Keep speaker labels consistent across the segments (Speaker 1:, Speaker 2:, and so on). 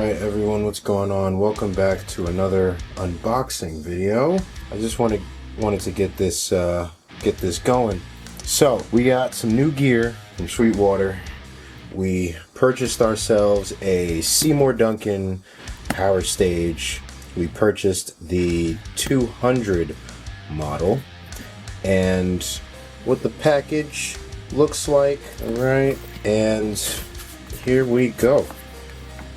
Speaker 1: Alright everyone, what's going on? Welcome back to another unboxing video. I just wanted to get this going. So we got some new gear from Sweetwater. We purchased ourselves a Seymour Duncan Power Stage. We purchased the 200 model, and what the package looks like. Alright, and here we go.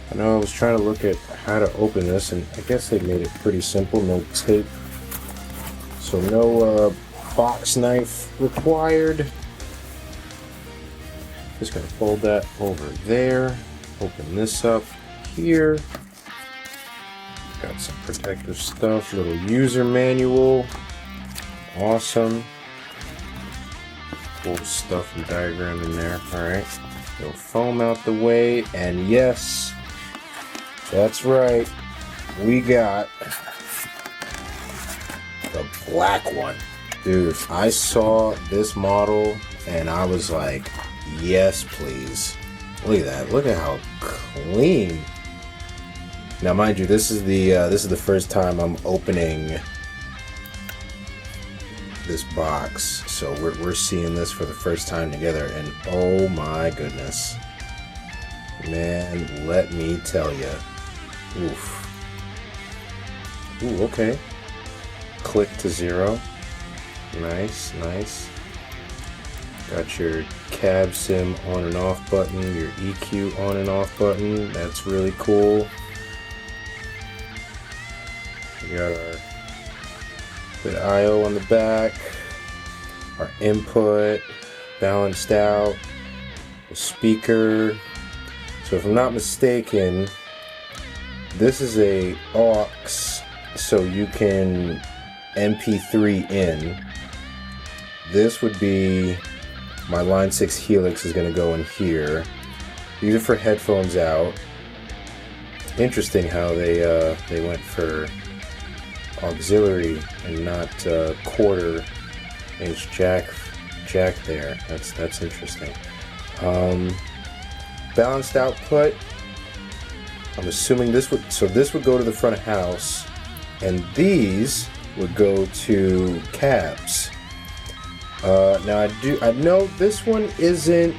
Speaker 1: I know I was trying to look at how to open this, and I guess they made it pretty simple. No tape, so no box knife required. Just gonna fold that over there. Open this up here. Got some protective stuff. Little user manual. Awesome. Cool stuff and diagram in there. All right. Little foam out the way, and yes. That's right, we got the black one. Dude, I saw this model and I was like, yes please. Look at that, look at how clean. Now mind you, this is the first time I'm opening this box, so we're seeing this for the first time together, and oh my goodness. Man, let me tell you. Oof. Ooh, okay. Click to 0. Nice, nice. Got your cab sim on and off button, your EQ on and off button. That's really cool. We got our good I/O on the back. Our input balanced out. The speaker. So if I'm not mistaken, this is a aux, so you can MP3 in. This would be my Line 6 Helix is going to go in here. These are for headphones out. Interesting how they went for auxiliary and not quarter-inch jack there. That's interesting. Balanced output. I'm assuming this would go to the front of house, and these would go to cabs. Now I know this one isn't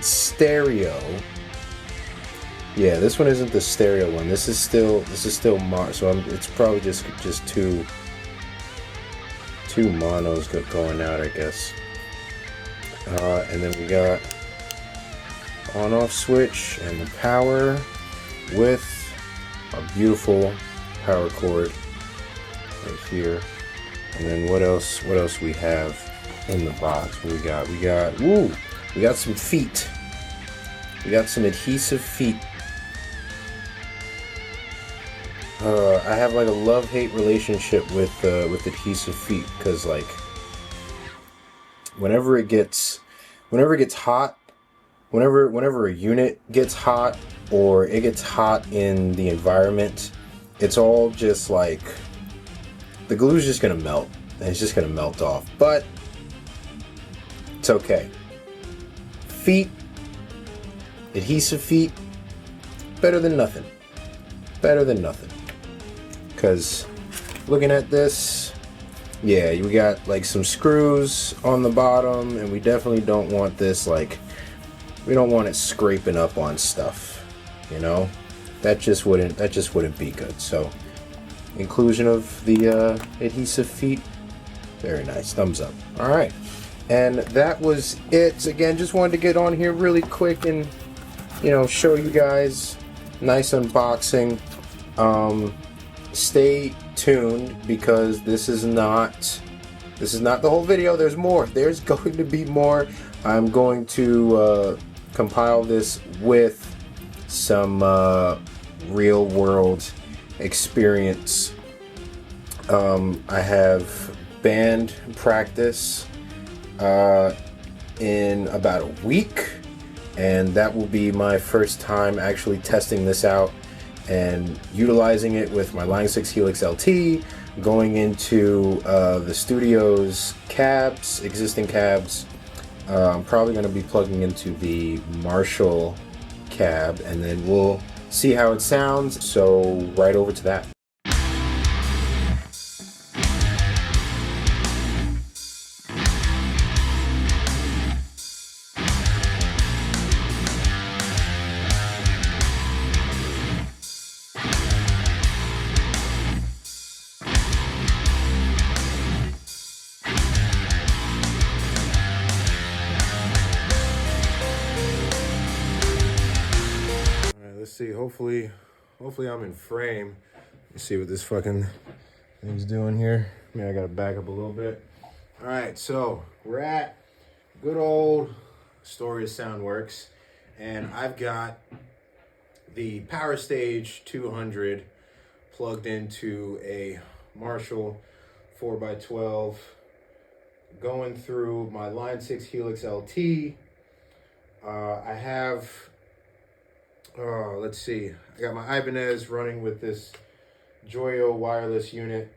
Speaker 1: stereo. Yeah, this one isn't the stereo one. This is still mono. So it's probably just two monos going out, I guess. And then we got on-off switch and the power with a beautiful power cord right here. And then what else we have in the box? We got some feet. We got some adhesive feet. I have like a love-hate relationship with adhesive feet, because like whenever it gets hot, whenever a unit gets hot, or it gets hot in the environment, it's all just like, the glue's just gonna melt, and it's just gonna melt off. But it's okay. Feet, adhesive feet, better than nothing. Better than nothing. Because looking at this, yeah, we got like some screws on the bottom, and we definitely don't want this, like, we don't want it scraping up on stuff. You know, that just wouldn't be good. So inclusion of the adhesive feet, very nice, thumbs up. All right, and that was it. Again, just wanted to get on here really quick and, you know, show you guys nice unboxing. Stay tuned, because this is not the whole video. There's more. There's going to be more. I'm going to compile this with some real world experience. I have band practice in about a week, and that will be my first time actually testing this out and utilizing it with my Line 6 Helix LT, going into the studio's cabs, existing cabs. I'm probably going to be plugging into the Marshall cab, and then we'll see how it sounds. So right over to that. Let's see, hopefully I'm in frame. Let's see what this fucking thing's doing here. I mean, I gotta back up a little bit. All right, so we're at good old Astoria Soundworks, and I've got the Power Stage 200 plugged into a Marshall 4x12, going through my Line 6 Helix LT. I have let's see. I got my Ibanez running with this Joyo wireless unit,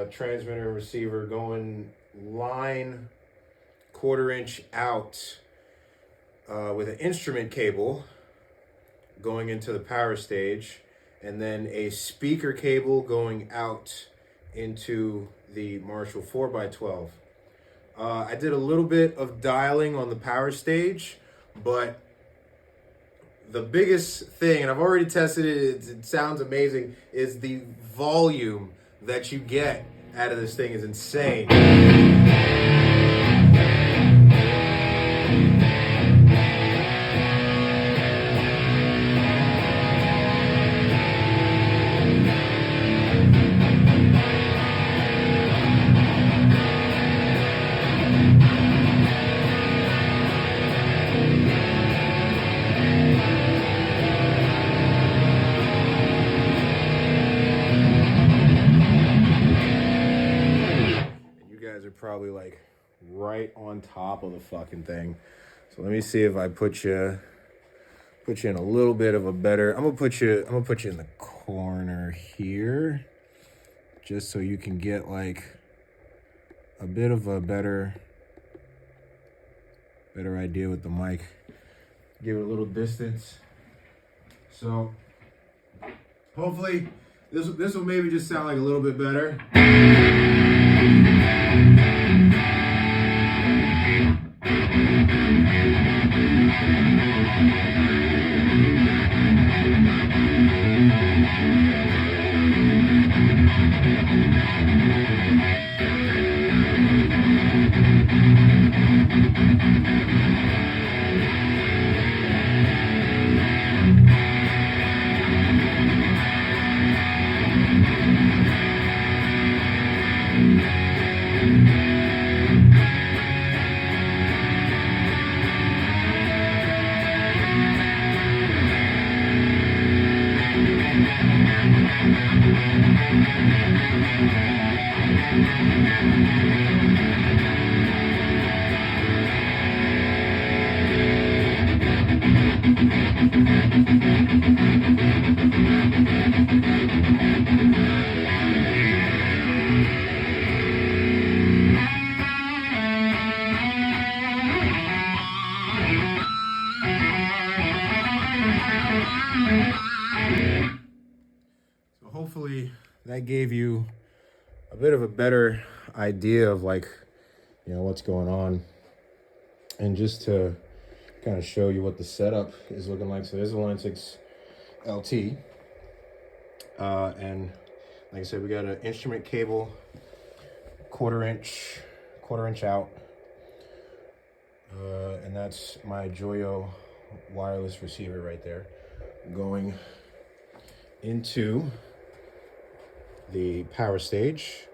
Speaker 1: transmitter and receiver going line 1/4 inch out with an instrument cable going into the power stage, and then a speaker cable going out into the Marshall 4x12. I did a little bit of dialing on the power stage, but the biggest thing, and I've already tested it, it sounds amazing, is the volume that you get out of this thing is insane. Probably like right on top of the fucking thing. So let me see if I put you in a little bit of a better. I'm gonna put you in the corner here, just so you can get like a bit of a better idea with the mic. Give it a little distance. So hopefully this will maybe just sound like a little bit better. So hopefully that gave you a bit of a better idea of like, you know, what's going on. And just to kind of show you what the setup is looking like. So there's a Line 6 LT. And like I said, we got an instrument cable, 1/4 inch out. And that's my Joyo wireless receiver right there, going into the power stage.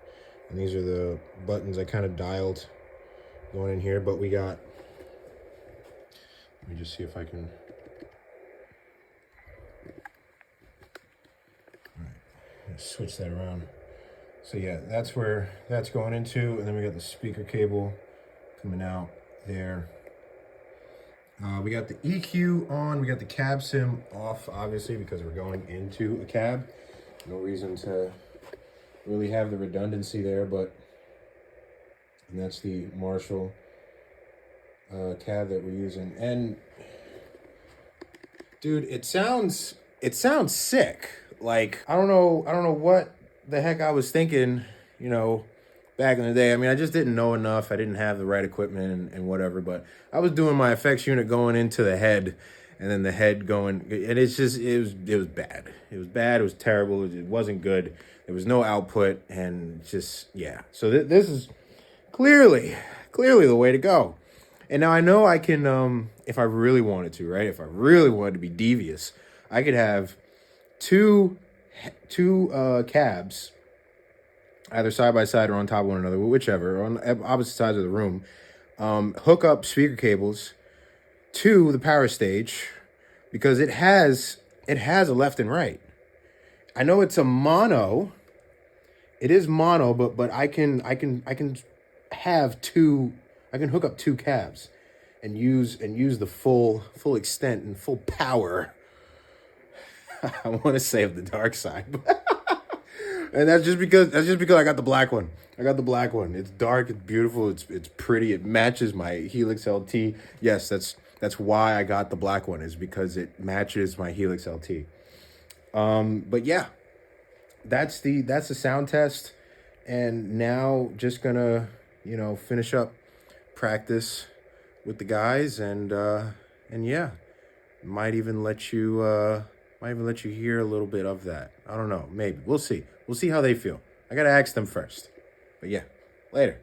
Speaker 1: And these are the buttons I kind of dialed going in here, but we got, let me just see if I can, all right, switch that around. So yeah, that's where that's going into, and then we got the speaker cable coming out there. We got the EQ on, we got the cab sim off, obviously, because we're going into a cab. No reason to really have the redundancy there, but, and that's the Marshall cab that we're using. And dude, it sounds it sounds sick. Like, I don't know what the heck I was thinking, you know, back in the day. I mean, I just didn't know enough. I didn't have the right equipment and whatever, but I was doing my effects unit going into the head and then the head going, and it's just, it was bad. It was bad. It was terrible. It wasn't good. There was no output and just, yeah. So this is clearly the way to go. And now I know I can, if I really wanted to, right? If I really wanted to be devious, I could have two cabs, either side by side or on top of one another, whichever, on opposite sides of the room. Hook up speaker cables to the power stage because it has a left and right. I know it's a mono. It is mono, but I can have two. I can hook up two cabs and use the full extent and full power. I want to say of the dark side, and that's just because I got the black one. I got the black one. It's dark. It's beautiful. It's pretty. It matches my Helix LT. Yes, that's why I got the black one, is because it matches my Helix LT. But yeah, that's the sound test, and now just gonna finish up practice with the guys, and yeah, might even let you hear a little bit of that. I don't know, maybe we'll see how they feel. I gotta ask them first, but yeah, later.